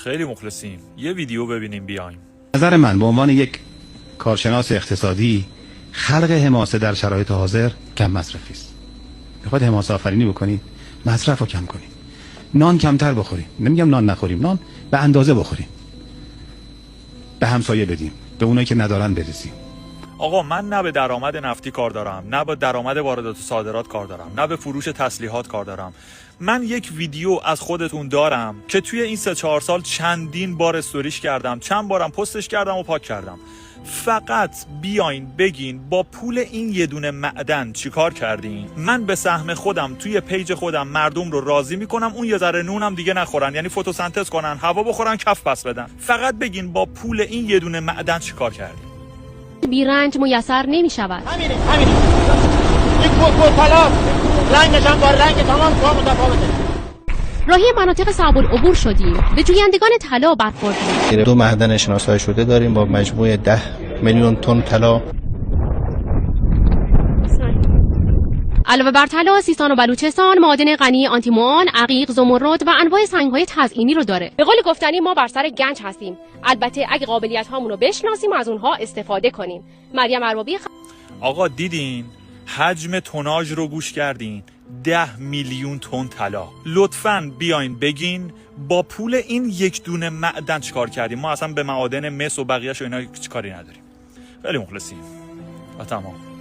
خیلی مخلصیم. یه ویدیو ببینیم بیایم. نظر من به عنوان یک کارشناس اقتصادی، خلق حماسه در شرایط حاضر کم مصرفی است. بخواید حماسه آفرینی بکنید، مصرف رو کم کنید. نان کمتر بخوریم. نمیگم نان نخوریم، نان به اندازه بخوریم. به همسایه بدیم، به اونایی که ندارن برسیم. آقا من نه به درآمد نفتی کار دارم، نه به درآمد واردات و صادرات کار دارم، نه به فروش تسلیحات کار دارم. من یک ویدیو از خودتون دارم که توی این 3-4 سال چندین بار استوریش کردم، چند بارم پستش کردم و پاک کردم. فقط بیاین بگین با پول این یه دونه معدن چیکار کردین. من به سهم خودم توی پیج خودم مردم رو راضی میکنم اون یه ذره نونم دیگه نخورن، یعنی فتوسنتز کنن، هوا بخورن، کف پس بدن. فقط بگین با پول این یه دونه معدن چیکار کردین. بیرنج میسر نمی شود. همینه یک طلا رنگش هم با رنگ تمام تو متفاوته. راهی مناطق صعب العبور شدیم، به جویندگان طلا برخوردیم. 2 معدن شناسایی شده داریم با مجموع 10 میلیون تن طلا. علاوه بر طلا، سیستان و بلوچستان معادن غنی آنتیمون، عقیق، زمرد و انواع سنگ‌های تزئینی رو داره. به قول گفتنی ما بر سر گنج هستیم. البته اگه قابلیت هامون رو بشناسیم و از اونها استفاده کنیم. مریم اربابی. آقا دیدین حجم توناژ رو گوش کردین؟ 10 میلیون تن طلا. لطفاً بیاین بگین با پول این یک دونه معدن چیکار کردیم. ما اصلا به معادن مس و بقیه‌اش و اینا چیکاری نداریم. خیلی مخلصیم. و تمام.